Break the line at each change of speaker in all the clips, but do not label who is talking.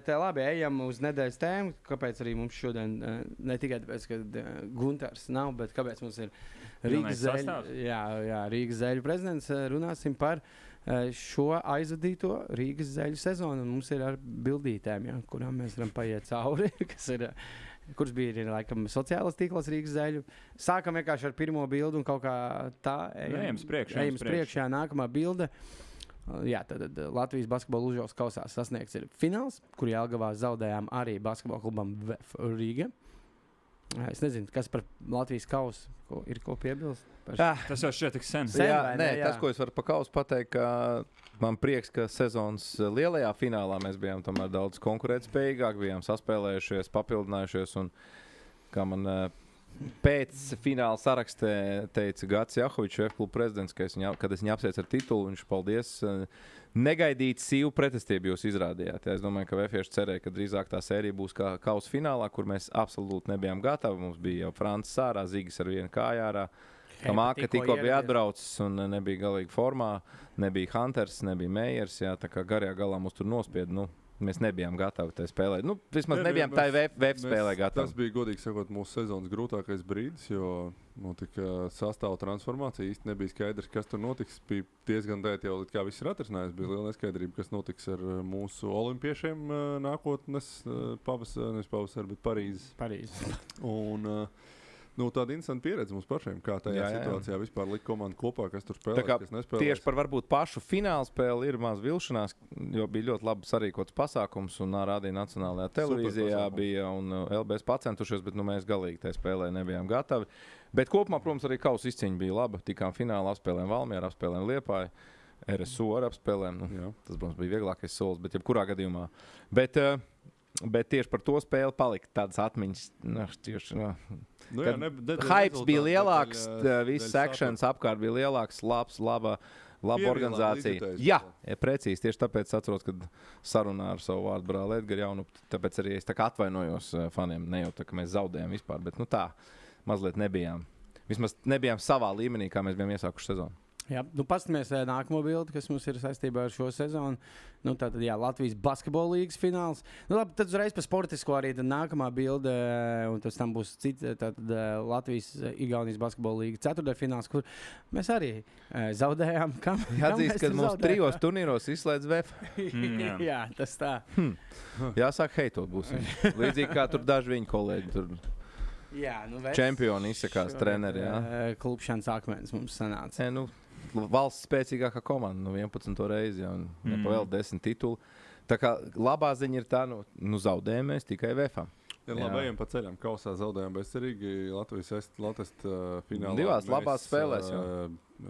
bet labi, ejam uz nedēļas tēmu. Kāpēc arī mums šodien, ne tikai tāpēc, ka Gunters nav, bet kāpēc mums ir Rīgas Zeļu, Rīgas Zeļu prezidents, runāsim par šo aizvadīto Rīgas Zeļu sezonu. Un mums ir ar bildītēm, kurām mēs varam paiet cauri, kuras bija arī, laikam, sociālās tīklas Rīgas Zeļu. Sākam vienkārši ar pirmo bildu un kaut kā tā
ejam priekšā.
Nākamā bilde. Tad Latvijas basketbola Užjauras kausā sasniegts ir fināls, kur Jelgavā zaudējām arī basketbola klubam VF Rīga. Es nezinu, kas par Latvijas kausu ir ko piebilst.
Tas jau šķiet tik sen.
Tas, ko es varu par kausu pateikt, ka man prieks, ka sezonas lielajā finālā mēs bijām tomēr daudz konkurētspējīgāk, bijām saspēlējušies, papildinājušies un kā man pēc fināla sarakstē teica Gats Jahovičs, F-klubu prezidents, kad es viņu apsveicu ar titulu, viņš paldies. Negaidīt sīvu pretestību jūs izrādījāt. Es domāju, ka Vēfieši cerēja, ka drīzāk tā sērija būs kā kausa finālā, kur mēs absolūti nebijām gatavi. Mums bija jau Francis ārā, Zigis ar vienu kāju ārā. Māka tikko bija atbraucis un nebija galīgi formā. Nebija Hunters, nebija Meijers. Tā kā garajā galā mums tur nospieda. Mēs nebijām gatavi tai spēlēt. Vismaz nebijām tai VF spēlē gatavi.
Tas bija, godīgi sakot, mūsu sezonas grūtākais brīdis, jo notika sastāvu transformācija. Īsti nebija skaidrs, kas tur notiks. Bija diezgan dēt jau, kā viss ir atrisinājis. Bija liela neskaidrība, kas notiks ar mūsu olimpiešiem nākotnes pavasar, bet Parīzes. Un tāda interesanta pieredze mums pašiem, kā tajā situācijā vispār likt komandu kopā, kas tur spēlēs, kas nespēlēs.
Tieši par varbūt pašu finālu spēli ir maz vilšanās, jo bija ļoti labi sarīkots pasākums un rādīja nacionālajā televīzijā bija un LBS pacentušies, bet mēs galīgi tajā spēlē nebijām gatavi. Bet kopumā, protams, arī kausa izcīņa bija laba. Tikām finālā apspēlēm Valmieru, apspēlēm Liepāju, RSU ar apspēlēm. Tas, protams, bija vieglākais solis, bet jebkurā gadījumā. Bet tieši par to spēli palika tādas atmiņas. Hypes bija lielāks, viss sekšanas apkārt bija lielāks, laba organizācija. Jā, precīzi. Tieši tāpēc atceros, kad sarunā ar savu vārdu brāli Edgari Jaunupi, tāpēc arī es tā kā atvainojos faniem. Ne jau tā, ka mēs zaudējām vispār, bet tā mazliet nebijām. Vismaz nebijām savā līmenī, kā mēs bijām iesākuši sezonu.
Jā, paskatāmies nākamo bildi, kas mums ir saistībā ar šo sezonu. Tātad, Latvijas basketbola līgas fināls. Labi, tad uzreiz par sportisko arī nākamā bilde, un tas tam būs Latvijas Igaunijas basketbola līga 4. fināls, kur mēs arī zaudējām.
Jāatzīst, ka mums 3 turnīros izslēdz VF.
Jā, tas tā.
Jāsāk heitot būs. Līdzīgi kā tur daži viņu kolēģi tur. Čempioni izsakās treneri.
Klubšanas akmens mums sanāca.
Valsts spēcīgākā komanda 11. reizi un nepavēl 10 titulu. Tā kā labā ziņa ir tā, zaudējam mēs tikai VF.
Labi, ejam pa ceļam. Kausā zaudējām bezcerīgi. Latvijas finālā.
2 labās spēlēs.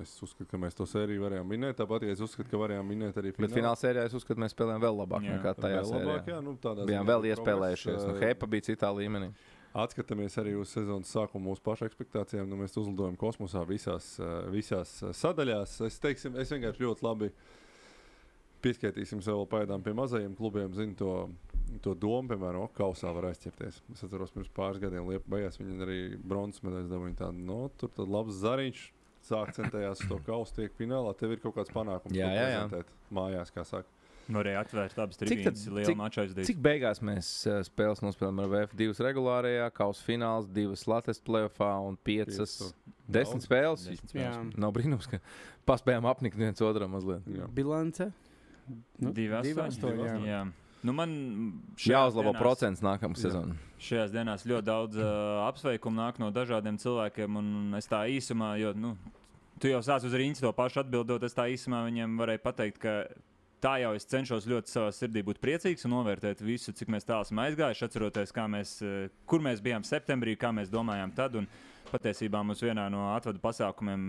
Es uzskatu, ka mēs to sēriju varējām minēt. Tāpat, ja es uzskatu, ka varējām minēt arī finālā.
Bet fināla sērijā es uzskatu, mēs spēlējām vēl labāk nekā tajā sērijā. Bijām vēl iespēlējušies. Hepa bija citā līmenī.
Atskatāmies arī uz sezonas sākumu mūsu pašu ekspektācijām. Mēs uzlidojam kosmosā visās sadaļās. Es vienkārši ļoti labi pieskaitīsim sev vēl pēdām pie mazajiem klubiem. Zinu to domu, piemēram, kausā var aizķerties. Es atceros, pirms pāris gadiem Liepājās viņi arī bronzas medaļas dabūja tādu. Tur tad labs zariņš sāk centējās uz to kausu, tiek finālā. Tev ir kaut kāds panākums, ko prezentēt mājās, kā saka.
Varēja atvērt abas tribīnes, liela mača aizdīt.
Cik beigās mēs spēles nospēlējām ar VF 2 regulārajā, kausa fināls, 2 Latvijas play-offā un 5, 10 spēles? Nav brīnums, ka paspējām apnikt viens otram mazliet.
Bilance?
2-8. Jā.
Jāuzlabo procents nākamā sezonā.
Šajās dienās ļoti daudz apsveikumu nāk no dažādiem cilvēkiem, un es tā īsumā, jo tu jau sāc uz riņķi to pašu atbildot, es tā īsumā viņiem varēju pateikt, ka tā jau es cenšos ļoti savā sirdī būt priecīgs un novērtēt visu, cik mēs tālu esam aizgājuši, atceroties, kur mēs bijām septembrī, kā mēs domājām tad. Un patiesībā mums vienā no atvadu pasākumiem,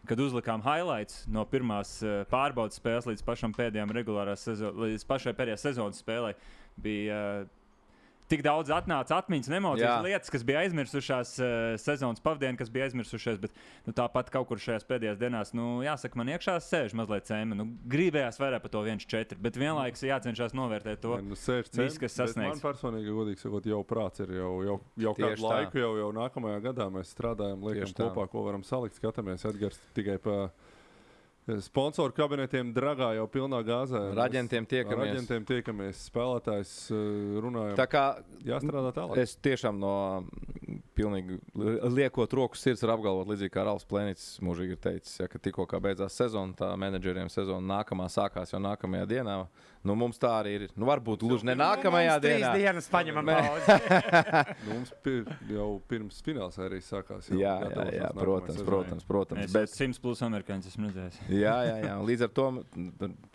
kad uzlikām highlights no pirmās pārbaudas spēles līdz pašam pēdējām līdz pašai pēdējā sezonas spēlē, bija tik daudz atnāca atmiņas un emocijas lietas, kas bija aizmirsušās sezonas pavadienu, kas bija aizmirsušies, bet tāpat kaut kur šajās pēdējās dienās, jāsaka, man iekšā sēž mazliet cēma. Gribējās vairāk par to 1-4, bet vienlaikus jācenšas novērtēt to visu, kas sasniegts.
Man personīgi, godīgi sakot, jau prāts ir jau kādu laiku, jau nākamajā gadā mēs strādājam, liekam kopā, ko varam salikt, skatāmies Edgars tikai pa Sponsoru kabinetiem dragā jau pilnā gāzē.
Ar aģentiem tiekamies. Spēlētājs runājam. Tā kā
jāstrādā tālāk.
Es tiešām no pilnīgi liekot roku sirds var apgalvot, līdzīgi kā Ralfs Plēnicis mūžīgi ir teicis, ja, ka tikko kā beidzās sezona, tā menedžeriem sezona nākamā sākās jau nākamajā dienā. Nu, mums tā arī ir. Nu, varbūt gluži ne nākamajā dienā.
3 dienas paņemam pauzi.
Mums jau pirms fināls arī sākās.
Jā, protams.
Bet 100+ amerikāņus esmu redzējis.
Jā. Līdz ar to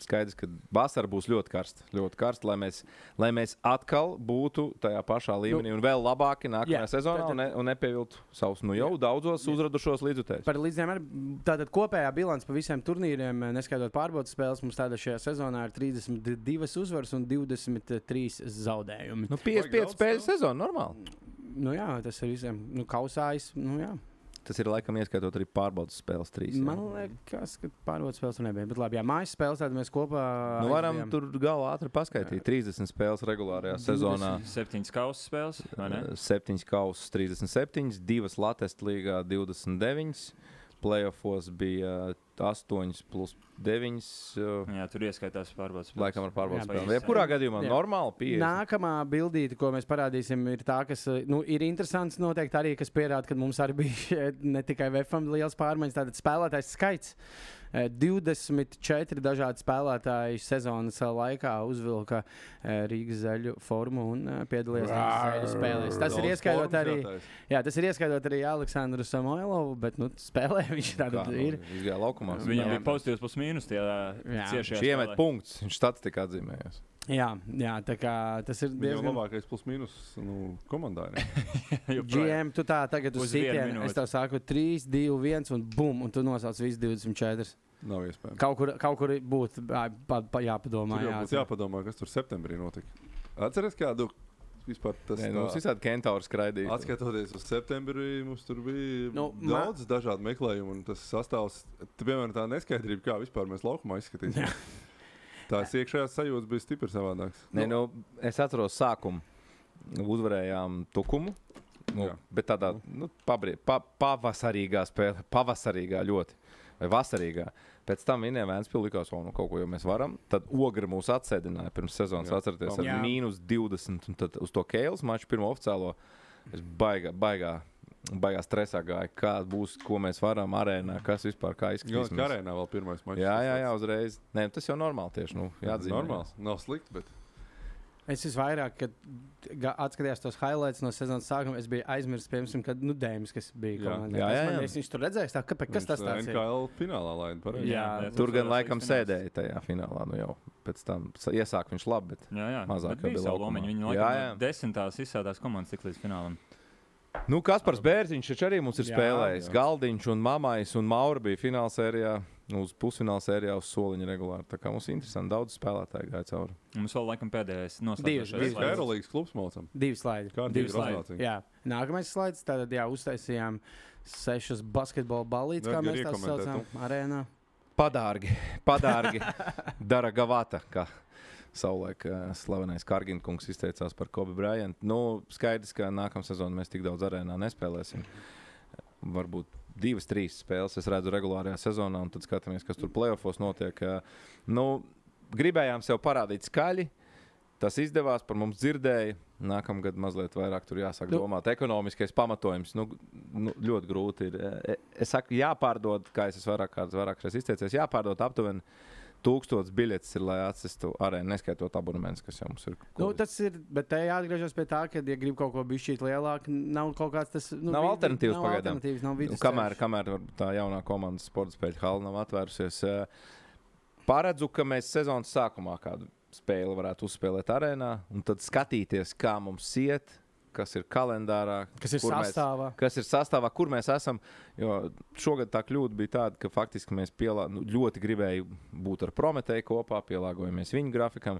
skaidrs, ka vasara būs ļoti karsta, lai mēs atkal būtu tajā pašā līmenī un vēl labāki nākamajā sezonā un nepieviltu savus jau daudzos uzradušos līdzutējus.
Par līdziem arī tātad kopējā bilance pa visiem turnīriem, neskaitot pārbaudas spēles, mums tāda šajā sezonā ir 32 uzvaras un 23 zaudējumi.
55 spēļu sezona, normāli.
Nu jā, tas ir visiem. Kausājs, jā.
Tas ir laikam ieskaitot arī pārbaudas spēles 3. Jā.
Man liekas, ka pārbaudas spēles nebija. Bet labi, mājas spēles tātad mēs kopā...
varam tur galā ātri paskaitīt. 30 spēles regulārajā sezonā.
7 kausa spēles, vai ne?
7 kausas 37, 2 Latvijas līgā 29. Playoffos bija 8+9.
Jā, tur ieskaitās pārbaudas spēles.
Laikam ar pārbaudas spēlēm. Jebkurā gadījumā normāli 50.
Nākamā bildīte, ko mēs parādīsim, ir tā, kas ir interesants noteikti arī, kas pierāda, ka mums arī bija ne tikai VFM liels pārmaiņas, tātad spēlētājs skaits. 24 dažādi spēlētāji sezonas laikā uzvilka Rīgas zaļu formu un piedalījās Rīgas zaļu spēlēs. Tas ir ieskaitot arī Aleksandru Samoilovu, bet spēlē viņš tādu ir.
Viņš gāja laukumā.
Viņam bija pozitīvs plus-mīnus tajā ciešajā spēlē.
Viņš iemet punkts, viņš statistika atzīmējās.
Jā, tā kā tas ir diezgan...
Viņam labākais plus-mīnus komandā.
GM, tu tā tagad uz sitienu, es tev saku 3, 2, 1 un bum, un tu nosauc visu 24.
Nav iespējams.
Kaut kur būtu jāpadomā.
Jāpadomā, kas tur septembrī notika. Atceries kādu vispār tas...
Mums visādi kentauri skraidīja.
Atskatoties uz septembrī, mums tur bija daudz dažādu meklējumu, un tas sastāvs, piemēram, tā neskaidrība, kā vispār mēs laukumā izskatīsim. Tās iekšējās sajūtas bija stipri savādākas.
Es atceros sākumu. Uzvarējām Tukumu, bet tādā pavasarīgā spēle, pavasarīgā ļoti, vai vasarīgā. Pēc tam vieniem Vēnspili likās, kaut ko jau mēs varam. Tad Ogri mūs atsēdināja pirms sezonas, atcerieties, ar -20. Un tad uz to Keilas maču pirmo oficiālo es baigā stresā gāja, kā būs, ko mēs varam arēnā, kas vispār kā izskatīsimies.
Kā arēnā vēl pirmais mačs.
Jā, uzreiz. Nē, tas jau normāli tieši, jāatzīmē.
Normāls, nav slikti, bet...
Es visvairāk, kad atskatījos tos highlights no sezonas sākuma, es biju aizmirsis, piemēram, kad Dēmis, kas bija komandā. Viņš tur redzējis, kas tas tāds ir?
NKL finālā laida pareizi.
Tur gan laikam sēdēja tajā finālā, jau pēc tam iesāk viņš labi, bet mazāk jau bija laukumā.
Viņi laikam 10. izsādās komandas tik līdz finālam.
Kaspars Bērziņš arī mums ir spēlējis. Galdiņš un Mamais un Mauri bija finālsērijā, uz pusfinālsērijā uz soliņa regulāri. Tā kā mums ir interesanti, daudz spēlētāju gāja cauri.
Mums vēl laikam pēdējais noslēdzošais.
Eurolīgas klubs maucam.
2 slaidi. Jā. Nākamais slaids, tātad uztaisījām 6 basketbola ballītes, kā mēs tās saucam, arēnā. Padārgi Dara Gavata, kā savulaik slavenais Karginkungs izteicās par Kobe Bryant. Skaidrs, ka nākamā sezona mēs tik daudz arēnā nespēlēsim. Varbūt 2-3 spēles es redzu regulārajā sezonā, un tad skatāmies, kas tur playoffos notiek. Gribējām sev parādīt skaļi. Tas izdevās, par mums dzirdēja. Nākamgad mazliet vairāk tur jāsāk domāt. Ekonomiskais pamatojums ļoti grūti ir. Es saku, jāpārdod, kā es vairāk izteicies, jāpārdod aptuveni 1000 biļetes ir, lai atsistu arēnu, neskaitot abonementus, kas jau mums ir. Tas ir, bet te jāatgriežas pie tā, ka, ja grib kaut ko bišķīt lielāk, nav kaut kāds tas...
nav alternatīvas pagaidām.
Kamēr
tā jaunā komandas sporta spēļu hala nav atvērusies. Paredzu, ka mēs sezonas sākumā kādu spēli varētu uzspēlēt arēnā, un tad skatīties, kā mums iet, kas ir kalendārā,
kas ir
sastāvā, kur mēs esam. Jo šogad tā kļūda bija tāda, ka faktiski mēs ļoti gribēju būt ar Prometēju kopā, pielāgojamies viņu grafikam.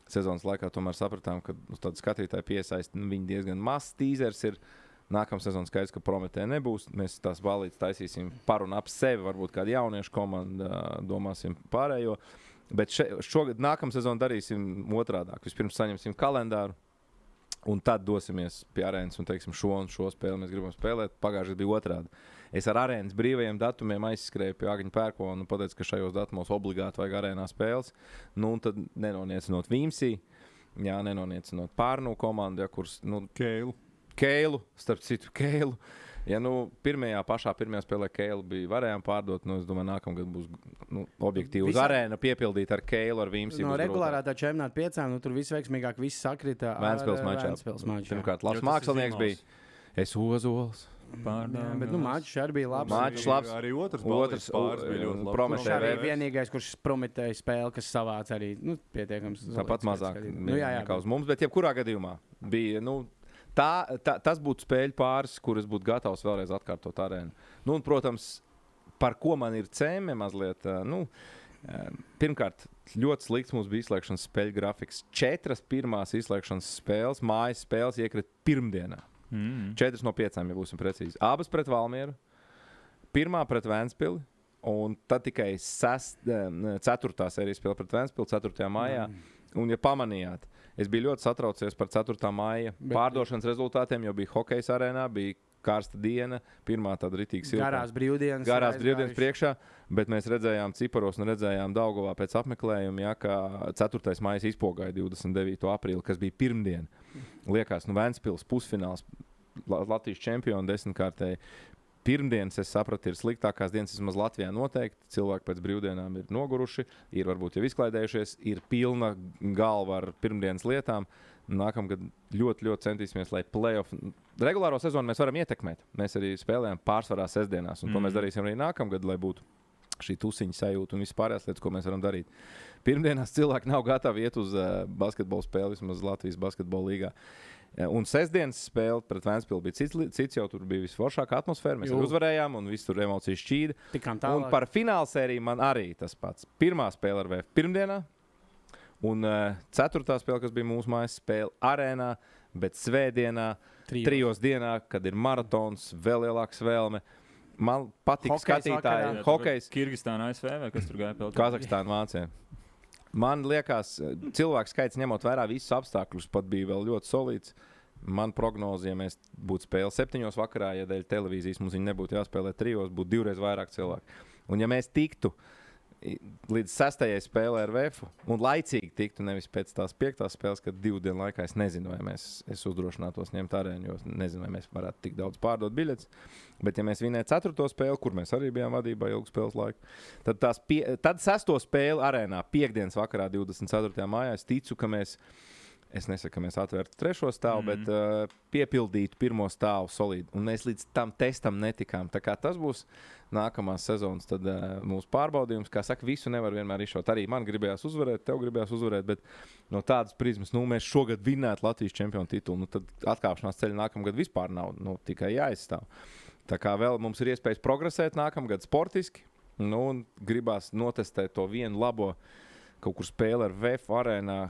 Sezonas laikā tomēr sapratām, ka uz tādu skatītāju piesaist viņi diezgan mazs tīzers ir. Nākamā sezona skaidrs, ka Prometēja nebūs. Mēs tās ballītes taisīsim par un ap sevi, varbūt kādu jauniešu komandu, domāsim pārējo. Bet šogad nākamā sezona darīsim otrādāk. Vispirms saņemsim kalendāru. Un tad dosimies pie arēnas un teiksim, šo spēli mēs gribam spēlēt. Pagājušajā bija otrādi. Es ar arēnas brīvajiem datumiem aizskrēju pie Agņa Pērkona un pateicu, ka šajos datumos obligāti vajag arēnā spēles. Nu, un tad nenoniecinot Vimsī, nenoniecinot Pārnu komandu, kurus... Keilu, starp citu Keilu. Ja pirmajā spēlē Keilu varējām pārdot, es domāju, nākamgad būs objektīvi uz arēnu piepildīt ar Keilu, ar Vimsi.
No regulārā tā čempionāta 5, tur visveiksmīgāk viss sakrita ar Vēncpils mačā.
Pirmkārt, labs mākslinieks bija. Es Ozols.
Bet mačs arī bija labs.
Mačs labs.
Arī otrs pāris bija ļoti labs.
Viņš arī vienīgais, kurš prometēja spēli, kas savāc arī pietiekams.
Tāpat mazāk nekā uz mums, bet jebkurā gadījumā bija, tas būtu spēļu pāris, kuras būtu gatavs vēlreiz atkārtot arēnu. Un, protams, par ko man ir cēme mazliet, pirmkārt, ļoti slikts mums bija izslēgšanas spēļu grafiks. 4 pirmās izslēgšanas spēles, mājas spēles iekrita pirmdienā. 4 no 5, ja būsim precīzi. Abas pret Valmieru, 1 pret Vēncpili, un tad tikai 4. sērijas spēle pret Vēncpili 4. maijā. Un, ja pamanījāt, es biju ļoti satraucies par 4. maija pārdošanas rezultātiem, jo bija hokejs arēnā, bija karsta diena, pirmā tāda ritīga silta. Garās brīvdienas priekšā, bet mēs redzējām ciparos un redzējām Daugavā pēc apmeklējuma, ka 4. maijas izpogāja 29. aprīli, kas bija pirmdiena. Liekas, Vēncpils pusfināls, Latvijas čempioni 10-kārtēji. Pirmdienas, es sapratu, ir sliktākās dienas vismaz Latvijā noteikti. Cilvēki pēc brīvdienām ir noguruši, ir varbūt jau izklaidējušies, ir pilna galva ar pirmdienas lietām. Nākamgad ļoti, ļoti centīsimies, lai playoff regulāro sezonu mēs varam ietekmēt. Mēs arī spēlējam pārsvarā sestdienās, un to mēs darīsim arī nākamgad, lai būtu šī tusiņa sajūta un vispārējās lietas, ko mēs varam darīt. Pirmdienās cilvēki nav gatavi iet uz basketbola spēli, vismaz Latvijas basketbola līgā. Un sestdienas spēle pret Vēncpili bija cits, jau tur bija visforšākā atmosfēra. Mēs uzvarējām un viss tur emocijas šķīda. Un par finālsēriju man arī tas pats. Pirmā spēle ar VF pirmdienā un 4. spēle, kas bija mūsu mājas spēle arēnā, bet svētdienā, 3 dienā, kad ir maratons, vēl lielāks vēlme. Man patīk skatītāji. Hokejs.
Kirgistāna, ASV vai kas tur gāja peltā?
Kazahstāna, Vācija. Man liekas, cilvēku skaits ņemot vērā visus apstākļus, pat bija vēl ļoti solīts. Man prognoze, ja mēs būtu spēle 7 vakarā, ja dēļ televīzijas mums viņi nebūtu jāspēlē 3, būtu 2 vairāk cilvēku. Un ja mēs tiktu līdz 6. spēlē ar VF un laicīgi tiktu, nevis pēc tās 5. spēles, kad 2 dienu laikā es nezinu, vai es uzdrošinātos ņemt arēnu, jo nezinu, vai mēs varētu tik daudz pārdot biļetes. Bet ja mēs vinētu 4. spēli, kur mēs arī bijām vadībā ilgu spēles laiku, tad 6. spēli arēnā piekdienas vakarā 24. maijā es ticu, ka es nesaku, ka mēs atvērtu 3. stāvu, bet piepildītu 1. stāvu solīdi. Un mēs līdz tam testam netikām. Tā kā tas būs nākamās sezonas tad, mūsu pārbaudījums. Kā saka, visu nevar vienmēr izšaut. Arī man gribējās uzvarēt, tev gribējās uzvarēt, bet no tādas prizmas, mēs šogad vinnētu Latvijas čempionu titulu. Tad atkāpšanās ceļa nākamgad vispār nav, tikai jāizstāv. Tā kā vēl mums ir iespējas progresēt nākamgad sportiski. Un gribās notestēt to vienu labo kaut kur spēli ar VF arēnā,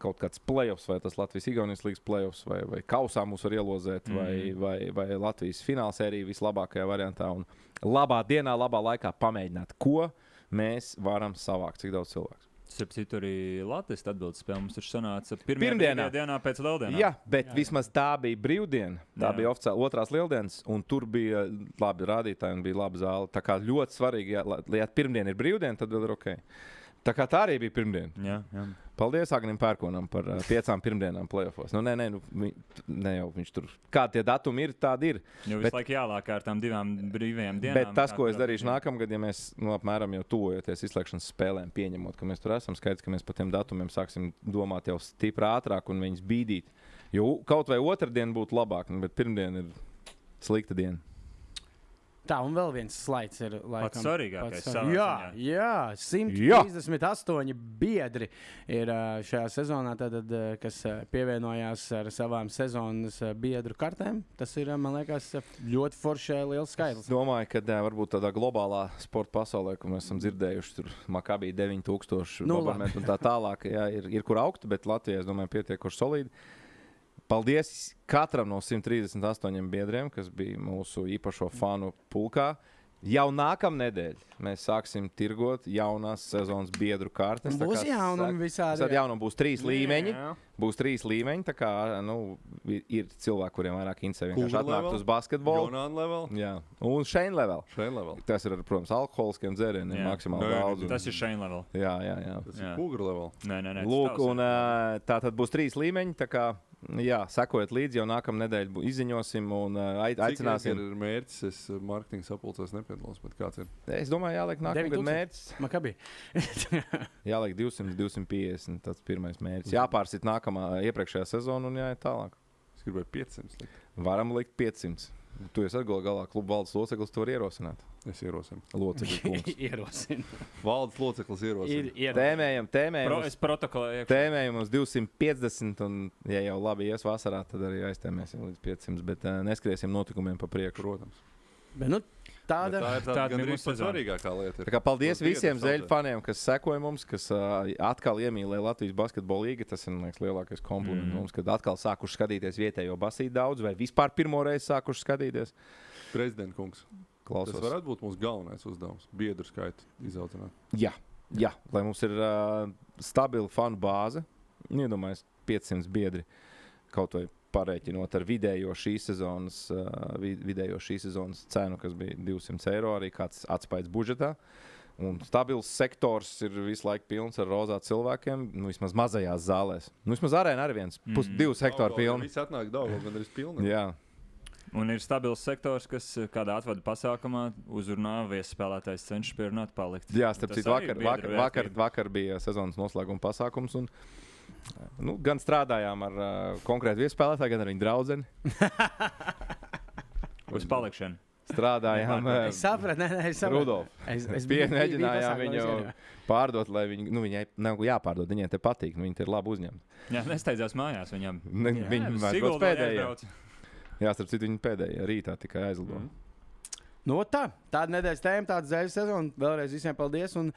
kaut kāds playoffs, vai tas Latvijas-Igaunijas līgas playoffs, vai kausā mūs var ielozēt, vai Latvijas finālsērija vislabākajā variantā. Un labā dienā, labā laikā pamēģināt, ko mēs varam savākt, cik daudz cilvēku.
Citu arī Latvijas atbildes spēle mums taču sanāca pirmdienā pēc lieldienām.
Jā, bet vismaz tā bija brīvdiena, tā bija oficiāli 2. lieldienas, un tur bija labi rādītāji un bija laba zāle. Tā kā ļoti svarīgi, ja pirmdiena ir brīvdiena, tad vēl ir ok. Tā kā tā arī bija pirmdiena.
Jā.
Paldies Agnim Pērkonam par 5 pirmdienām playoffos. Ne jau viņš tur. Kādi tie datumi ir, tādi ir.
Jo visu laiku jālāk ar tām 2 brīvajām dienām.
Bet tas, ko es darīšu nākamgad, ja mēs apmēram jau tuvojoties izslēgšanas spēlēm, pieņemot, ka mēs tur esam, skaidrs, ka mēs par tiem datumiem sāksim domāt jau stipri ātrāk un viņus bīdīt. Jo kaut vai otrdiena būtu labāk, bet pirmdiena ir slikta diena.
Tā, un vēl viens slaids ir laikam.
Pats svarīgākais.
Jā, 138 biedri ir šajā sezonā, tātad, kas pievienojās ar savām sezonas biedru kartēm. Tas ir, man liekas, ļoti forši liels skaitlis.
Domāju, ka varbūt tādā globālā sporta pasaulē, ko mēs esam dzirdējuši, tur Makabī 9000, Bobarment un tā tālāk, jā, ir kur augt, bet Latvijā, es domāju, pietiekoši solīdi. Paldies katram no 138 biedriem, kas bija mūsu īpašo fanu pulkā. Jau nākamnedēļ mēs sāksim tirgot jaunās sezonas biedru kartes.
Būs jaunumi visādi.
Tad jaunumi būs 3 līmeņi. Būs 3 līmeņi, tā kā ir cilvēki, kuriem vairāk interesē vienkārši atnākt uz basketbolu.
Jonāna level.
Jā, un Shane level.
Level.
Tas ir, protams, alkoholiskiem dzērieniem maksimāli daudz.
Tas ir Shane level.
Jā.
Tas ir Cougar level.
Nē.
Lūk, un tā tad būs 3 līmeņi, tā kā, sekojiet līdzi, jau nākamā nedēļa izziņosim un aicināsim.
Cik ir mērķis? Es marketinga sapulcēs nepiedalos, bet kāds ir?
Es domāju, jāliek nākamā gada mērķis.
Makabi.
Jāliek 200, 250, tāds pirmais mērķis. Jāpārsit nākamā iepriekšējā sezona un jāiet tālāk.
Es gribēju 500 likt.
Varam likt 500. Tu esi galā kluba valdes loceklis, tu vari ierosināt.
Es ierosinu.
Loceklis kungs.
Ierosinu.
Valdes loceklis ierosinu.
Tēmējam.
Es protokolēju.
Tēmējam uz 250 un, ja jau labi ies vasarā, tad arī aiztēmēsim līdz 500, bet neskriesim notikumiem pa priekšu.
Protams.
Bet, tā ir
gandrīz pats svarīgākā lieta.
Tā kā paldies visiem Zeļu faniem, kas sekoja mums, kas atkal iemīlēja Latvijas basketbola līgu. Tas ir, liekas, lielākais kompliments mums, kad atkal sākuši skatīties vietējo basīt daudz vai vispār pirmo reizi sākuši skatīties.
Prezident kungs,
klausos.
Tas varētu būt mūsu galvenais uzdevums - biedru skaitu izaudzināt.
Jā, lai mums ir stabila fanu bāze, iedomājies 500 biedri kaut vai parēķinot ar vidējo šīs sezonas cenu, kas bija 200 eiro, arī kāds atspaids budžetā. Un stabils sektors ir visu laiku pilns ar rozā cilvēkiem, vismaz mazajās zālēs. Vismaz arēna arī 1,2 hektāru pilna.
Visi atnāk daudz, gan arī pilni.
Jā.
Un ir stabils sektors, kas kādā atvada pasākumā uzrunā viesspēlētājs cenšas pierunāt palikt.
Jā, starp citu, vakar bija sezonas noslēguma pasākums. Un gan strādājām ar konkrētu viesspēlētāju, gan ar viņu draudzeni.
Uz palikšanu.
Strādājām.
Es sapratu,
Rudolf. Es mēģinājām viņu pārdot, lai viņai nav jāpārdod. Viņai te patīk, viņi te ir labi uzņemti.
Jā, nesteidzās mājās viņam.
Viņi vairs pēdējie. Jā, starp citu, viņi pēdējie rītā tikai aizlido.
Tāda nedēļas tēma, tāda Zeļu sezona. Vēlreiz visiem paldies un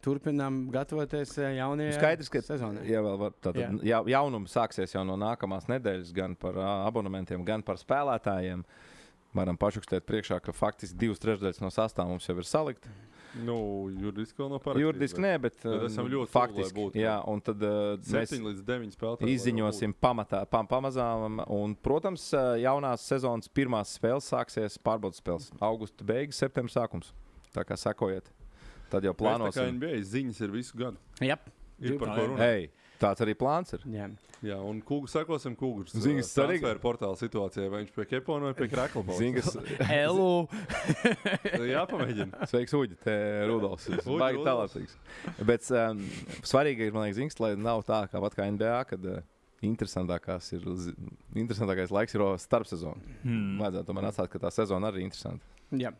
turpinām gatavoties jaunajai sezonai.
Jaunums sāksies jau no nākamās nedēļas, gan par abonementiem, gan par spēlētājiem. Varam pašukstēt priekšā, ka faktiski 2/3 no sastāvā mums jau ir salikta.
Juridiski vēl nav parakstīts.
Juridiski nē, bet
esam ļoti
faktiski. Jā, un tad
7 līdz 9 spēlētāji
izziņosim pamazām. Un, protams, jaunās sezonas pirmās spēles sāksies pārbaudas spēles. Augusta beigas, septembris sākums. Tā kā sekojiet. Tad jau plānosim.
Tā kā NBA ziņas ir visu gadu.
Jep.
Ir par ko runāt.
Tāds arī plāns ir.
Jā, un sekosim Kūgurs
transferu
portāla situācijai. Vai viņš pie Kepona vai pie Krekla balsts?
Elu!
Jāpamēģina.
Sveiks, Uģi, te Rudolfs. Baigi talantīgs. Bet svarīgi ir, man liekas, Zings, lai nav tā kā pat kā NBA, kad interesantākais laiks ir starpsezona. Vajadzētu tomēr atstāt, ka tā sezona arī ir interesanta.
Jā.